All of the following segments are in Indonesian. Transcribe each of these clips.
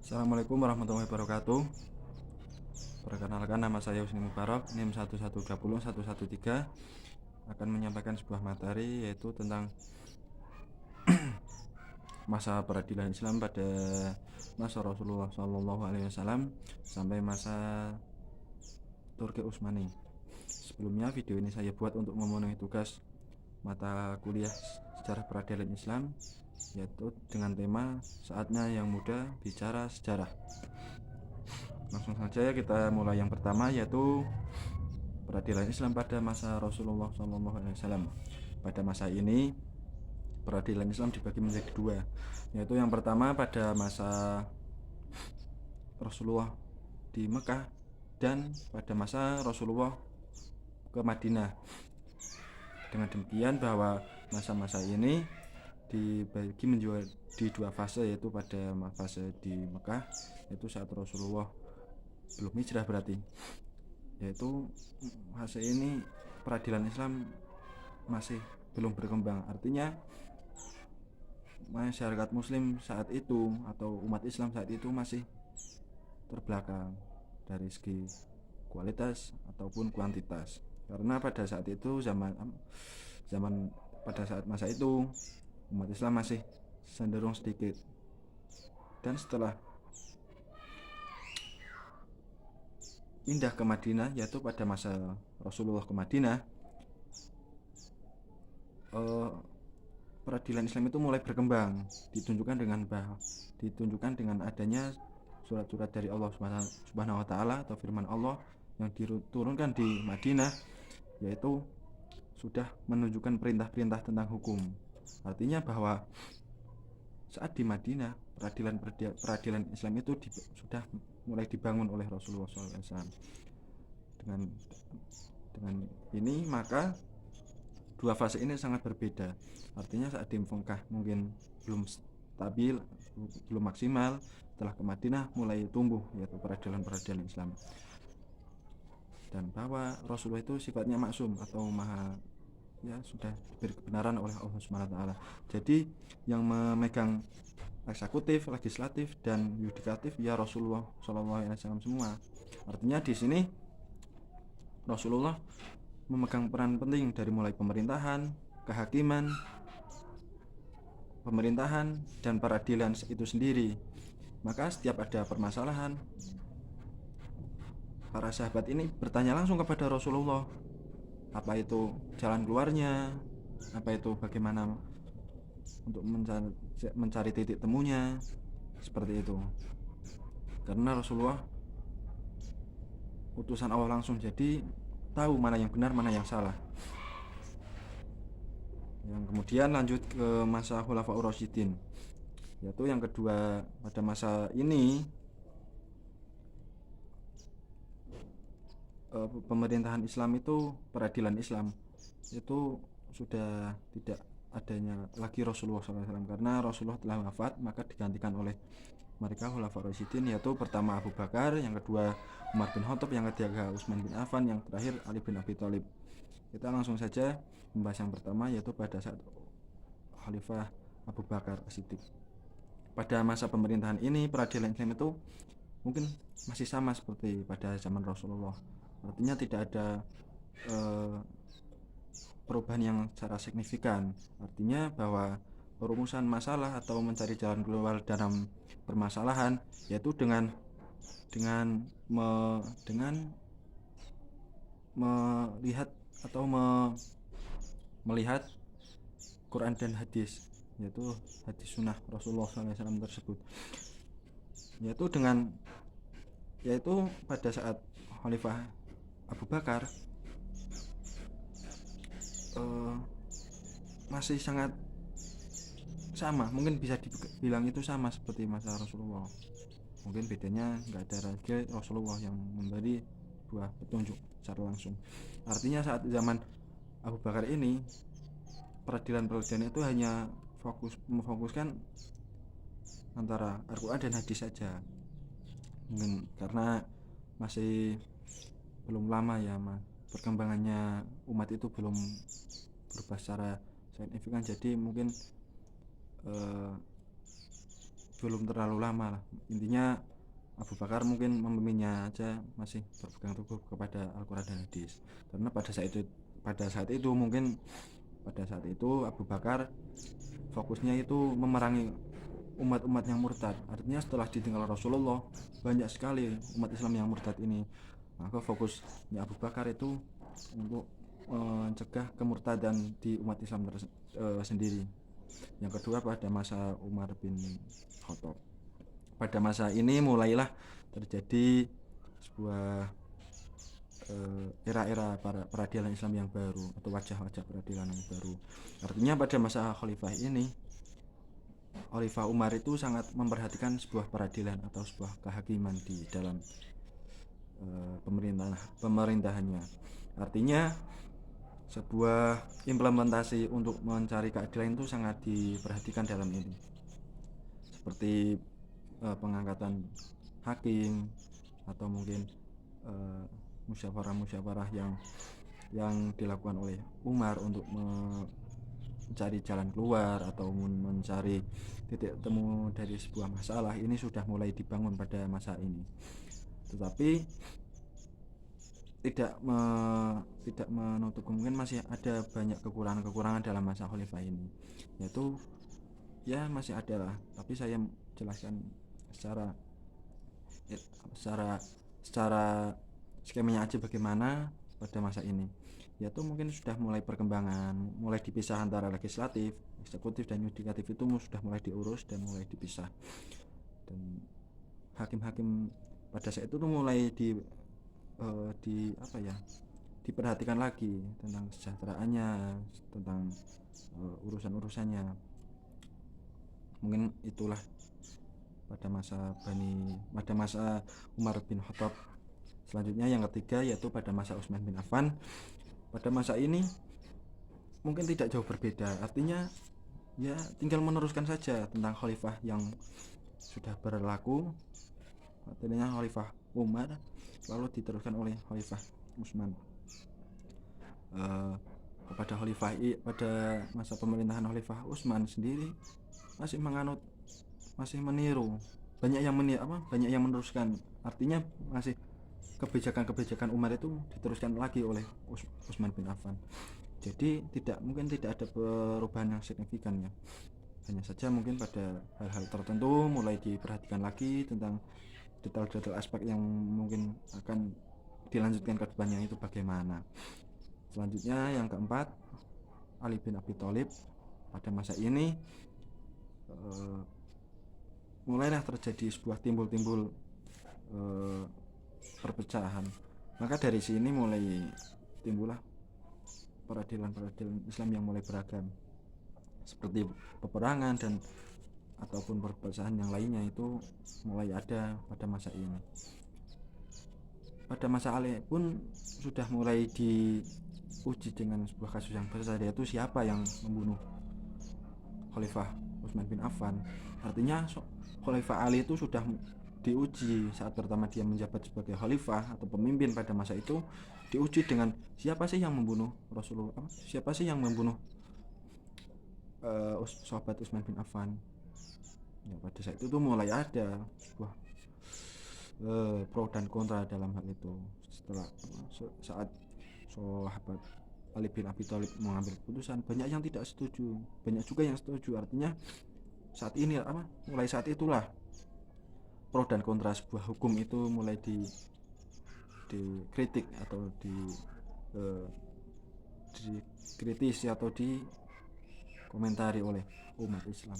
Assalamualaikum warahmatullahi wabarakatuh. Perkenalkan, nama saya Husni Mubarak, NIM 1120113, akan menyampaikan sebuah materi yaitu tentang masa peradilan Islam pada masa Rasulullah SAW sampai masa Turki Utsmani. Sebelumnya video ini saya buat untuk memenuhi tugas mata kuliah sejarah peradilan Islam, yaitu dengan tema Saatnya Yang Muda Bicara Sejarah. Langsung saja kita mulai yang pertama, yaitu peradilan Islam pada masa Rasulullah SAW. Pada masa ini peradilan Islam dibagi menjadi dua, yaitu yang pertama pada masa Rasulullah di Mekah dan pada masa Rasulullah ke Madinah. Dengan demikian bahwa masa-masa ini dibagi menjadi dua fase, yaitu pada fase di Mekah, yaitu saat Rasulullah belum hijrah berarti, yaitu fase ini peradilan Islam masih belum berkembang. Artinya masyarakat muslim saat itu atau umat Islam saat itu masih terbelakang dari segi kualitas ataupun kuantitas, karena pada saat itu zaman pada saat masa itu umat Islam masih cenderung sedikit. Dan setelah pindah ke Madinah, yaitu pada masa Rasulullah ke Madinah, peradilan Islam itu mulai berkembang, ditunjukkan dengan adanya surat-surat dari Allah Subhanahu wa taala atau firman Allah yang diturunkan di Madinah, yaitu sudah menunjukkan perintah-perintah tentang hukum. Artinya bahwa saat di Madinah peradilan Islam itu sudah mulai dibangun oleh Rasulullah SAW. Dengan ini maka dua fase ini sangat berbeda. Artinya saat di Mekah mungkin belum stabil, belum maksimal. Setelah ke Madinah mulai tumbuh, yaitu peradilan Islam. Dan bahwa Rasulullah itu sifatnya maksum atau maha, ya sudah diberi kebenaran oleh Allah Subhanahu wa taala. Jadi yang memegang eksekutif, legislatif dan yudikatif ya Rasulullah SAW semua. Artinya di sini Rasulullah memegang peran penting dari mulai pemerintahan, kehakiman, pemerintahan dan peradilan itu sendiri. Maka setiap ada permasalahan, para sahabat ini bertanya langsung kepada Rasulullah, apa itu jalan keluarnya, apa itu bagaimana untuk mencari titik temunya, seperti itu. Karena Rasulullah utusan Allah langsung, jadi tahu mana yang benar, mana yang salah. Yang kemudian lanjut ke masa Khulafaur Rasyidin, yaitu yang kedua. Pada masa ini pemerintahan Islam itu, peradilan Islam itu sudah tidak adanya lagi Rasulullah SAW, karena Rasulullah telah wafat, maka digantikan oleh mereka Khulafaur Rasyidin, yaitu pertama Abu Bakar, yang kedua Umar bin Khattab, yang ketiga Utsman bin Affan, yang terakhir Ali bin Abi Thalib. Kita langsung saja membahas yang pertama, yaitu pada saat Khalifah Abu Bakar As-Siddiq. Pada masa pemerintahan ini peradilan Islam itu mungkin masih sama seperti pada zaman Rasulullah. Artinya tidak ada perubahan yang secara signifikan. Artinya bahwa perumusan masalah atau mencari jalan keluar dalam permasalahan, yaitu dengan melihat atau melihat Quran dan hadis, yaitu hadis sunnah Rasulullah SAW tersebut, yaitu pada saat Khalifah Abu Bakar masih sangat sama, mungkin bisa dibilang itu sama seperti masa Rasulullah. Mungkin bedanya nggak ada lagi Rasulullah yang memberi buah petunjuk secara langsung. Artinya saat zaman Abu Bakar ini peradilan itu hanya memfokuskan antara Al-Quran dan hadis saja. Mungkin karena masih belum lama ya perkembangannya umat itu belum berubah secara signifikan, jadi mungkin belum terlalu lama lah. Intinya Abu Bakar mungkin memimpinnya aja masih berpegang teguh kepada Al-Quran dan hadis, karena pada saat itu Abu Bakar fokusnya itu memerangi umat-umat yang murtad. Artinya setelah ditinggal Rasulullah, banyak sekali umat Islam yang murtad ini. Maka fokusnya Abu Bakar itu untuk mencegah kemurtadan di umat Islam sendiri. Yang kedua, pada masa Umar bin Khattab. Pada masa ini mulailah terjadi sebuah era-era peradilan Islam yang baru, atau wajah-wajah peradilan yang baru. Artinya pada masa khalifah ini, Khalifah Umar itu sangat memperhatikan sebuah peradilan atau sebuah kehakiman di dalam pemerintahannya. Artinya sebuah implementasi untuk mencari keadilan itu sangat diperhatikan dalam ini, seperti pengangkatan hakim, atau mungkin musyawarah yang dilakukan oleh Umar untuk mencari jalan keluar atau mencari titik temu dari sebuah masalah. Ini sudah mulai dibangun pada masa ini, tetapi tidak menutup kemungkinan masih ada banyak kekurangan dalam masa khalifah ini, yaitu ya masih ada lah, tapi saya jelaskan secara skemanya aja bagaimana pada masa ini, yaitu mungkin sudah mulai perkembangan, mulai dipisah antara legislatif, eksekutif, dan yudikatif itu sudah mulai diurus dan mulai dipisah. Dan hakim-hakim pada saat itu mulai diperhatikan lagi tentang kesejahteraannya, tentang urusan-urusannya. Mungkin itulah pada masa Umar bin Khattab. Selanjutnya yang ketiga, yaitu pada masa Utsman bin Affan. Pada masa ini mungkin tidak jauh berbeda, artinya ya tinggal meneruskan saja tentang khalifah yang sudah berlaku. Artinya khalifah Umar lalu diteruskan oleh khalifah Utsman. Pada masa pemerintahan khalifah Utsman sendiri masih meniru, banyak yang meneruskan. Artinya masih kebijakan Umar itu diteruskan lagi oleh Utsman bin Affan. Jadi mungkin tidak ada perubahan yang signifikan ya. Hanya saja mungkin pada hal-hal tertentu mulai diperhatikan lagi tentang detail-detail aspek yang mungkin akan dilanjutkan ke depannya itu bagaimana. Selanjutnya yang keempat, Ali bin Abi Thalib. Pada masa ini mulailah terjadi sebuah timbul perpecahan. Maka dari sini mulai timbullah peradilan Islam yang mulai beragam, seperti peperangan dan ataupun perpecahan yang lainnya itu mulai ada pada masa ini. Pada masa Ali pun sudah mulai diuji dengan sebuah kasus yang besar, yaitu siapa yang membunuh Khalifah Utsman bin Affan. Artinya Khalifah Ali itu sudah diuji saat pertama dia menjabat sebagai khalifah atau pemimpin. Pada masa itu diuji dengan siapa sih yang membunuh Rasulullah, siapa sih yang membunuh sahabat Utsman bin Affan. Ya, pada saat itu tuh mulai ada sebuah pro dan kontra dalam hal itu. Setelah saat sahabat Ali bin Abi Thalib mengambil keputusan, banyak yang tidak setuju, banyak juga yang setuju. Artinya saat ini mulai saat itulah pro dan kontra sebuah hukum itu mulai dikritik atau dikritisi atau dikomentari oleh umat Islam.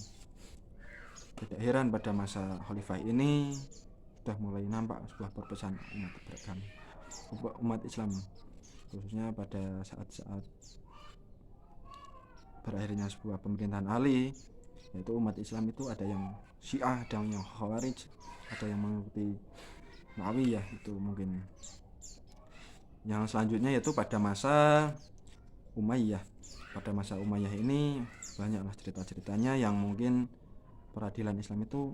Tidak heran pada masa khalifah ini sudah mulai nampak sebuah perpecahan umat Islam, khususnya pada saat-saat berakhirnya sebuah pemerintahan Ali, yaitu umat Islam itu ada yang Syiah, ada yang Khawarij, ada yang mengikuti Muawiyah itu mungkin. Yang selanjutnya yaitu pada masa Umayyah. Pada masa Umayyah ini banyaklah cerita-ceritanya yang mungkin peradilan Islam itu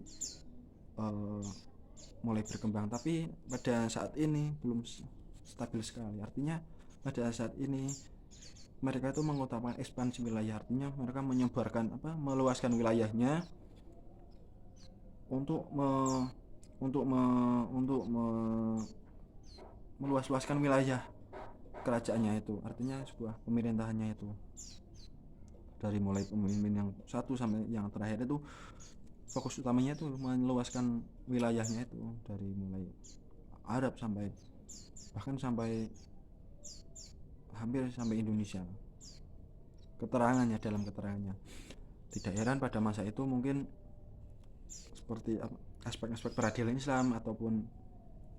mulai berkembang, tapi pada saat ini belum stabil sekali. Artinya pada saat ini mereka itu mengutamakan ekspansi wilayah, artinya mereka meluaskan wilayahnya untuk me, untuk me, untuk meluas-luaskan wilayah kerajaannya itu, artinya sebuah pemerintahannya itu, dari mulai pemimpin yang satu sampai yang terakhir itu fokus utamanya itu meluaskan wilayahnya itu, dari mulai Arab sampai bahkan sampai hampir sampai Indonesia. Dalam keterangannya tidak heran pada masa itu mungkin seperti aspek-aspek peradilan Islam ataupun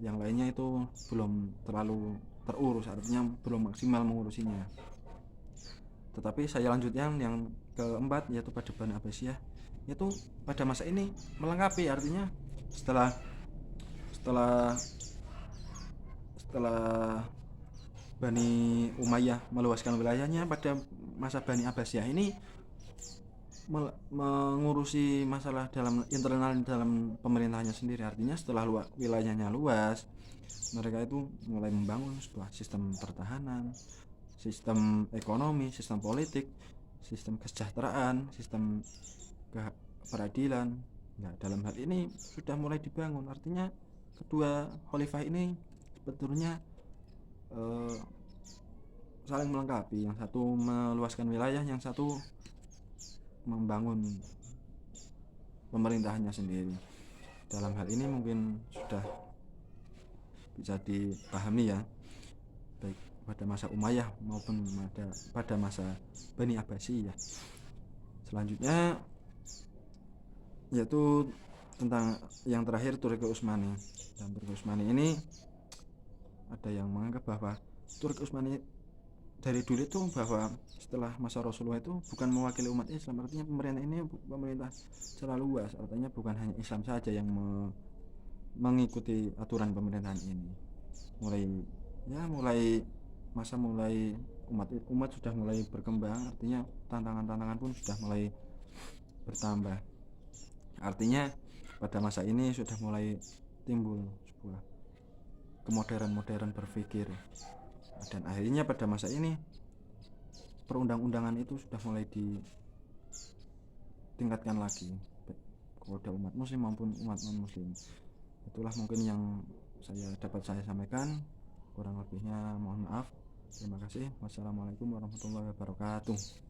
yang lainnya itu belum terlalu terurus, artinya belum maksimal mengurusinya. Tetapi saya lanjutkan yang keempat, yaitu pada Bani Abbasiyah, yaitu pada masa ini melengkapi, artinya setelah setelah setelah Bani Umayyah meluaskan wilayahnya, pada masa Bani Abbasiyah ini mengurusi masalah dalam internal dalam pemerintahannya sendiri, artinya setelah wilayahnya luas, mereka itu mulai membangun sebuah sistem pertahanan, sistem ekonomi, sistem politik, sistem kesejahteraan, sistem peradilan. Nah, dalam hal ini sudah mulai dibangun, artinya kedua khalifah ini sebetulnya saling melengkapi, yang satu meluaskan wilayah, yang satu membangun pemerintahannya sendiri. Dalam hal ini mungkin sudah bisa dipahami ya, baik pada masa Umayyah maupun pada masa Bani Abbasiyah. Selanjutnya yaitu tentang yang terakhir, Turki Utsmani. Dan Turki Utsmani ini ada yang menganggap bahwa Turki Utsmani dari dulu itu bahwa setelah masa Rasulullah itu bukan mewakili umat Islam, artinya pemerintah ini pemerintah secara luas, artinya bukan hanya Islam saja yang mengikuti aturan pemerintahan ini. Mulai umat sudah mulai berkembang, artinya tantangan-tantangan pun sudah mulai bertambah. Artinya pada masa ini sudah mulai timbul sebuah kemodernan berpikir, dan akhirnya pada masa ini perundang-undangan itu sudah mulai ditingkatkan lagi kepada umat muslim maupun umat non muslim. Itulah mungkin yang dapat saya sampaikan, kurang lebihnya mohon maaf. Terima kasih. Wassalamualaikum warahmatullahi wabarakatuh.